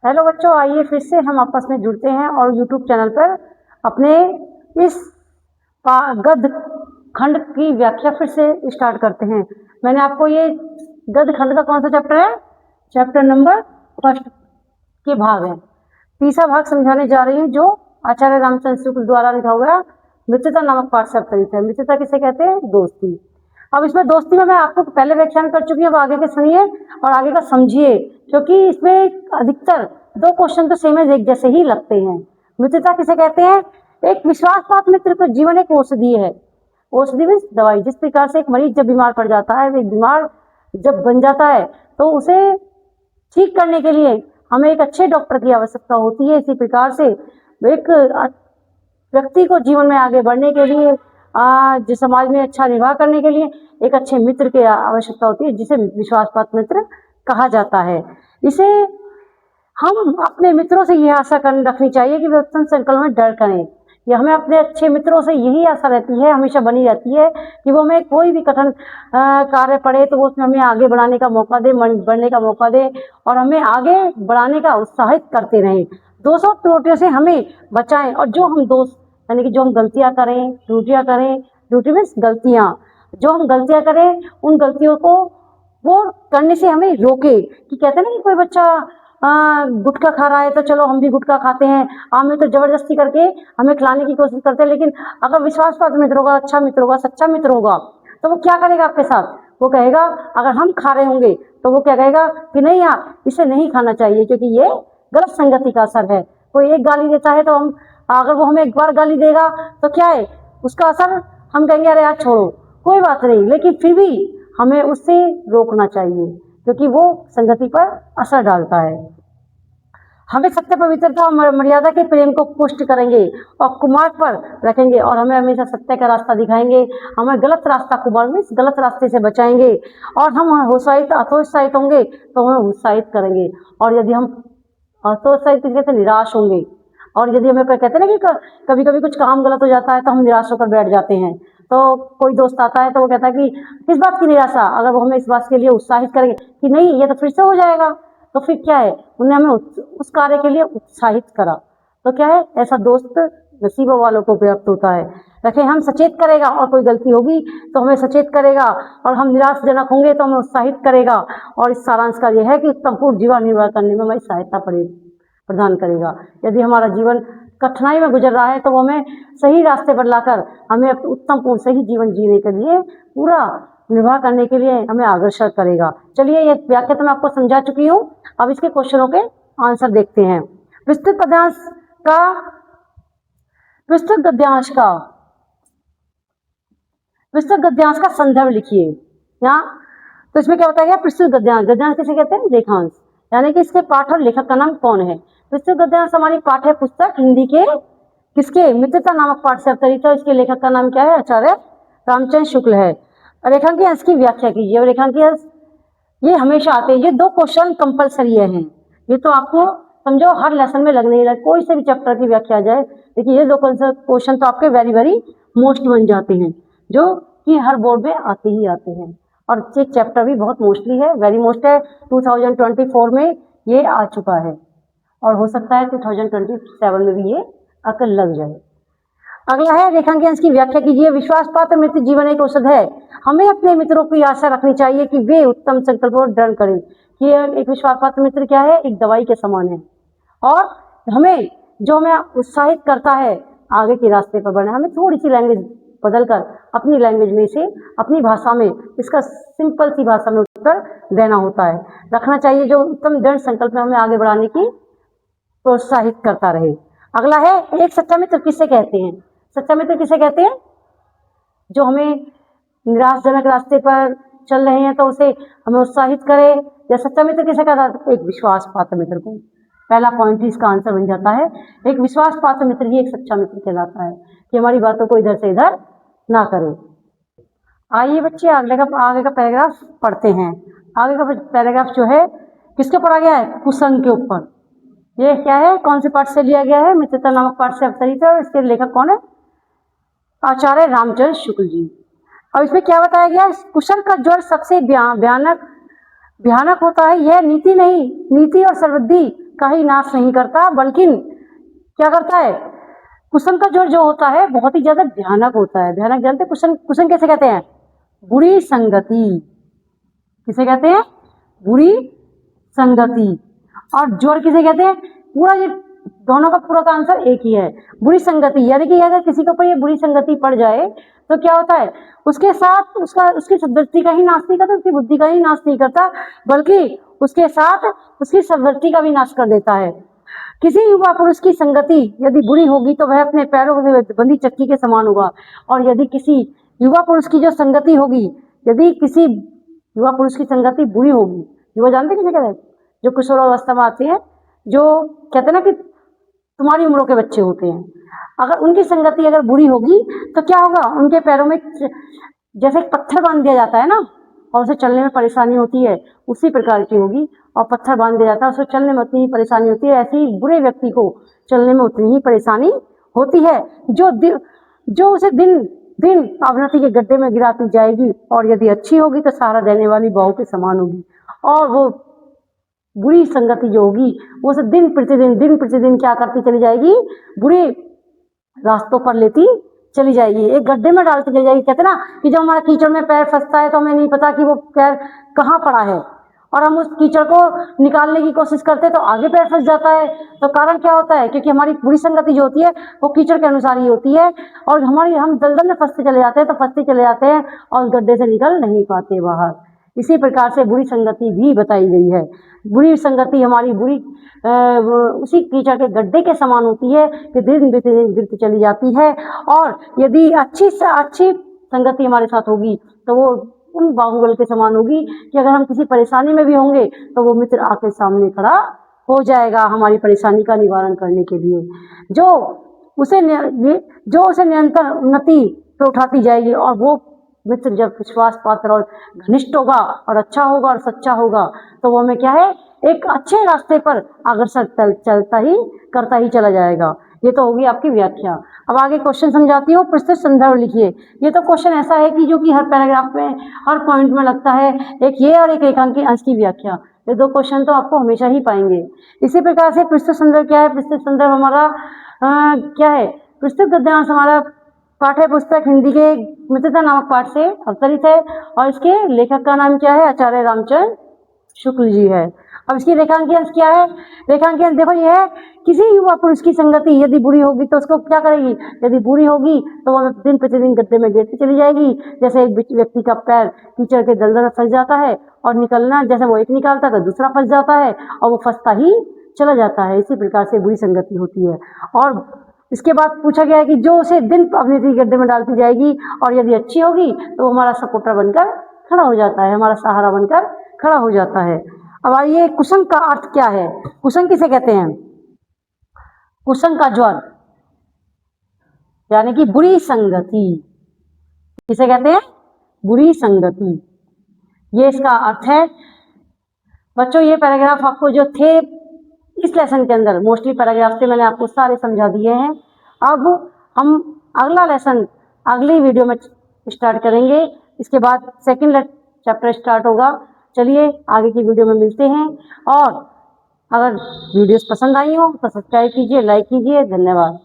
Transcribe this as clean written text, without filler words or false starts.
Hello बच्चों, आइए फिर से हम आपस में जुड़ते हैं और यूट्यूब चैनल पर अपने इस गद्य खंड की व्याख्या फिर से स्टार्ट करते हैं। मैंने आपको ये गद्य खंड का कौन सा चैप्टर है, चैप्टर नंबर फर्स्ट के भाग है, तीसरा भाग समझाने जा रही हूँ, जो आचार्य रामचंद्र शुक्ल द्वारा लिखा हुआ मित्रता नामक पाठ से अवतरित है। मित्रता किसे कहते हैं? दोस्ती। अब इसमें दोस्ती में मैं आपको पहले व्याख्यान कर चुकी हूँ, अब आगे के सुनिए और आगे का समझिए, क्योंकि इसमें अधिकतर दो क्वेश्चन तो सेम एक जैसे ही लगते हैं। मित्रता किसे कहते हैं? एक विश्वासपात मित्र का जीवन एक औषधि है। औषधि मीन्स दवाई। जिस प्रकार से एक मरीज जब बीमार पड़ जाता है, एक बीमार जब बन जाता है तो उसे ठीक करने के लिए हमें एक अच्छे डॉक्टर की आवश्यकता होती है। इसी प्रकार से एक व्यक्ति को जीवन में आगे बढ़ने के लिए, जो समाज में अच्छा निर्वाह करने के लिए एक अच्छे मित्र की आवश्यकता होती है, जिसे विश्वासपात मित्र कहा जाता है। इसे हम अपने मित्रों से यह आशा रखनी चाहिए कि वे उत्तम संकल्प में डर करें। यह हमें अपने अच्छे मित्रों से यही आशा रहती है, हमेशा बनी रहती है, कि वो हमें कोई भी कठिन कार्य पड़े तो वो उसमें हमें आगे बढ़ाने का मौका दे, बढ़ने का मौका दे और हमें आगे बढ़ाने का उत्साहित करते रहें। दोषों त्रुटियों से हमें बचाएं और जो हम दोष यानी कि जो हम गलतियां करें, त्रुटि मीन्स गलतियां, जो हम गलतियां करें उन गलतियों को वो करने से हमें रोके। कि कहते हैं ना कि कोई बच्चा गुटखा खा रहा है तो चलो हम भी गुटखा खाते हैं, हमें तो जबरदस्ती करके हमें खिलाने की कोशिश करते हैं। लेकिन अगर विश्वासपात्र मित्र होगा, अच्छा मित्र होगा, सच्चा मित्र होगा, तो वो क्या करेगा आपके साथ? वो कहेगा, अगर हम खा रहे होंगे तो वो क्या कहेगा कि नहीं यार, इसे नहीं खाना चाहिए क्योंकि ये गलत संगति का असर है। कोई एक गाली देता है तो हम, अगर वो हमें एक बार गाली देगा तो क्या है उसका असर, हम कहेंगे अरे यार छोड़ो कोई बात नहीं, लेकिन फिर भी हमें उससे रोकना चाहिए क्योंकि वो संगति पर असर डालता है। हमें सत्य, पवित्रता और मर्यादा के प्रेम को पुष्ट करेंगे और कुमार्ग पर रखेंगे और हमें हमेशा सत्य का रास्ता दिखाएंगे। हमें गलत रास्ता, कुमार्ग में गलत रास्ते से बचाएंगे और हम हतोत्साहित होंगे तो हमें उत्साहित करेंगे। और यदि हम हतोत्साहित कहते निराश होंगे, और यदि हमें कहते हैं ना कि कभी कभी कुछ काम गलत हो जाता है तो हम निराश होकर बैठ जाते हैं, तो कोई दोस्त आता है तो वो कहता है कि किस बात की निराशा, अगर वो हमें इस बात के लिए उत्साहित करेंगे कि नहीं ये तो फिर से हो जाएगा, तो फिर क्या है, उन्हें हमें उस कार्य के लिए उत्साहित करा, तो क्या है, ऐसा दोस्त नसीबों वालों को प्राप्त होता है। रखें, हम सचेत करेगा और कोई गलती होगी तो हमें सचेत करेगा, और हम निराशजनक होंगे तो हमें उत्साहित करेगा। और इस सारांश का यह है कि उत्तमपूर्ण जीवन निर्वाह करने में हमारी सहायता प्रदान करेगा। यदि हमारा जीवन कठिनाई में गुजर रहा है तो वो हमें सही रास्ते पर लाकर हमें उत्तमपूर्ण सही जीवन जीने के लिए, पूरा निर्वाह करने के लिए हमें अग्रसर करेगा। चलिए, ये व्याख्या तो मैं आपको समझा चुकी हूँ, अब इसके क्वेश्चनों के आंसर देखते हैं। विस्तृत गद्यांश का संदर्भ लिखिए। यहाँ तो इसमें क्या बताया गया? प्रस्तुत गद्यांश। गद्यांश किसे कहते हैं? रेखांश। यानी कि इसके पाठ और लेखक का नाम कौन है? प्रस्तुत गद्यांश हमारी पाठ्य पुस्तक हिंदी के किसके? मित्रता नामक पाठ से अवतरित है। इसके लेखक का नाम क्या है? आचार्य रामचंद्र शुक्ल है। रेखांकी अंश की व्याख्या कीजिए। और रेखांकी अंश ये हमेशा आते हैं, ये दो क्वेश्चन कंपलसरी हैं, ये तो आपको समझो हर लेसन में लगने ही लगे, कोई से भी चैप्टर की व्याख्या आ जाए, देखिए ये दो क्वेश्चन तो आपके वेरी वेरी मोस्ट बन जाते हैं, जो कि हर बोर्ड में आते ही आते हैं। और ये चैप्टर भी बहुत मोस्टली है, वेरी मोस्ट है, 2024 में ये आ चुका है और हो सकता है 2027 में भी ये आकर लग जाए। अगला है रेखांकी अंश की व्याख्या कीजिए। विश्वासपात्र मित्र जीवन एक औषध है। हमें अपने मित्रों की आशा रखनी चाहिए कि वे उत्तम संकल्प और दृढ़ करें। कि एक विश्वासपात्र मित्र क्या है? एक दवाई के समान है, और हमें जो हमें उत्साहित करता है आगे के रास्ते पर बढ़ने। हमें थोड़ी सी लैंग्वेज बदलकर अपनी लैंग्वेज में से, अपनी भाषा में इसका सिंपल सी भाषा में उत्तर देना होता है, रखना चाहिए, जो उत्तम दृढ़ संकल्प में हमें आगे बढ़ाने की प्रोत्साहित करता रहे। अगला है, एक सच्चा मित्र किसे कहते हैं? सच्चा मित्र किसे कहते हैं? जो हमें निराशजनक रास्ते पर चल रहे हैं तो उसे हमें उत्साहित करे। या सच्चा मित्र किसे कहता है? एक विश्वासपात्र मित्र को। पहला पॉइंट ही इसका आंसर बन जाता है, एक विश्वासपात्र मित्र ही एक सच्चा मित्र कहलाता है, कि हमारी बातों को इधर से इधर ना करे। आइए बच्चे आगे का पैराग्राफ पढ़ते हैं। आगे का पैराग्राफ जो है किसके ऊपर आ गया है? कुसंग के ऊपर। ये क्या है? कौन से पाठ से लिया गया है? मित्रता नामक पाठ से अवतरित है, और इसके लेखक कौन है? आचार्य रामचंद्र शुक्ल जी। और इसमें क्या बताया गया? कुशल का ज्वर सबसे भयानक होता है। यह नीति और सर्वसिद्धि का ही नाश नहीं करता, बल्कि क्या करता है, कुशन का जोड़ जो होता है बहुत ही ज्यादा भयानक होता है। भयानक जानते हैं कुशन, कुशन कैसे कहते हैं? बुरी संगति। किसे कहते हैं? बुरी संगति। और जोड़ किसे कहते हैं? पूरा ये दोनों का पूरा का आंसर एक ही है, बुरी संगति। यानी कि अगर किसी के ऊपर ये बुरी संगति पड़ जाए तो क्या होता है, उसके साथ उसकी सद्वृत्ति का ही नाश नहीं करता, उसकी बुद्धि का ही नाश नहीं करता, बल्कि उसके साथ उसकी सद्वृत्ति का भी नाश कर देता है। किसी युवा पुरुष की संगति यदि बुरी होगी तो वह अपने पैरों से बंधी चक्की के समान होगा। और यदि किसी युवा पुरुष की जो संगति होगी, यदि किसी युवा पुरुष की संगति बुरी होगी, युवा जानते किसे कहते हैं? जो किशोरावस्था में आते हैं, जो कहते हैं ना कि तुम्हारी उम्रों के बच्चे होते हैं, अगर उनकी संगति अगर बुरी होगी तो क्या होगा, उनके पैरों में जैसे एक पत्थर बांध दिया जाता है ना, और उसे चलने में परेशानी होती है, उसी प्रकार की होगी। और पत्थर बांध दिया जाता है, उसे चलने में उतनी ही परेशानी होती है। ऐसे ही बुरे व्यक्ति को चलने में उतनी ही परेशानी होती है, जो उसे दिन दिन अवनति के गड्ढे में गिराती जाएगी। और यदि अच्छी होगी तो सहारा देने वाली बहू के समान होगी। और वो बुरी संगति जो होगी वो उसे दिन प्रतिदिन क्या करती चली जाएगी, बुरे रास्तों पर लेती चली जाएगी, एक गड्ढे में डालती चली जाएगी। कहते ना कि जब हमारा कीचड़ में पैर फंसता है तो हमें नहीं पता कि वो पैर कहाँ पड़ा है, और हम उस कीचड़ को निकालने की कोशिश करते हैं तो आगे पैर फंस जाता है। तो कारण क्या होता है, क्योंकि हमारी बुरी संगति जो होती है वो कीचड़ के अनुसार ही होती है, और हम दलदल में फंसते चले जाते हैं, तो फंसते चले जाते हैं और गड्ढे से निकल नहीं पाते बाहर। इसी प्रकार से बुरी संगति भी बताई गई है। बुरी संगति हमारी उसी कीचड़ के गड्ढे के समान होती है कि दिन प्रतिदिन गिरती चली जाती है। और यदि अच्छी से अच्छी संगति हमारे साथ होगी तो वो उन बाहुबल के समान होगी कि अगर हम किसी परेशानी में भी होंगे तो वो मित्र आके सामने खड़ा हो जाएगा हमारी परेशानी का निवारण करने के लिए, जो उसे निरंतर उन्नति पे उठाती जाएगी। और वो मित्र जब विश्वास पात्र और घनिष्ठ होगा और अच्छा होगा और सच्चा होगा तो वो हमें क्या है, एक अच्छे रास्ते पर अग्रसर करता ही चला जाएगा। ये तो होगी आपकी व्याख्या। अब आगे क्वेश्चन समझाती हूँ। प्रस्तुत संदर्भ लिखिए। ये तो क्वेश्चन ऐसा है कि जो कि हर पैराग्राफ में हर पॉइंट में लगता है, एक ये और एक रेखांकित अंश की व्याख्या। ये दो क्वेश्चन तो आपको हमेशा ही पाएंगे। इसी प्रकार से प्रस्तुत संदर्भ क्या है? प्रस्तुत संदर्भ हमारा क्या है? प्रस्तुत गद्यांश हमारा पाठ्य पुस्तक हिंदी के मित्रता नामक पाठ से अवतरित है, और इसके लेखक का नाम क्या है? आचार्य रामचंद्र शुक्ल जी है। अब इसकी रेखांकित अंश क्या है? रेखांकित अंश देखो ये है, किसी युवा पुरुष की संगति यदि बुरी होगी तो उसको क्या करेगी, यदि बुरी होगी तो वह दिन प्रतिदिन गड्ढे में गिरती चली जाएगी। जैसे एक व्यक्ति का पैर कीचड़ के दलदल में फंस जाता है और निकलना, जैसे वो एक निकालता है तो दूसरा फंस जाता है और वो फंसता ही चला जाता है। इसी प्रकार से बुरी संगति होती है। और इसके बाद पूछा गया है कि जो उसे दिन अपने गड्ढे में डालती जाएगी, और यदि अच्छी होगी तो हमारा सपोर्टर बनकर खड़ा हो जाता है, हमारा सहारा बनकर खड़ा हो जाता है। अब आइए, कुसंग का अर्थ क्या है? कुसंग किसे कहते हैं? कुसंग का ज्वर यानी कि बुरी संगति। किसे कहते हैं? बुरी संगति। ये इसका अर्थ है। बच्चों ये पैराग्राफ आपको जो थे इस लेसन के अंदर, मोस्टली पैराग्राफ से मैंने आपको सारे समझा दिए हैं। अब हम अगला लेसन अगली वीडियो में स्टार्ट करेंगे। इसके बाद सेकंड चैप्टर स्टार्ट होगा। चलिए आगे की वीडियो में मिलते हैं। और अगर वीडियोस पसंद आई हो तो सब्सक्राइब कीजिए, लाइक कीजिए। धन्यवाद।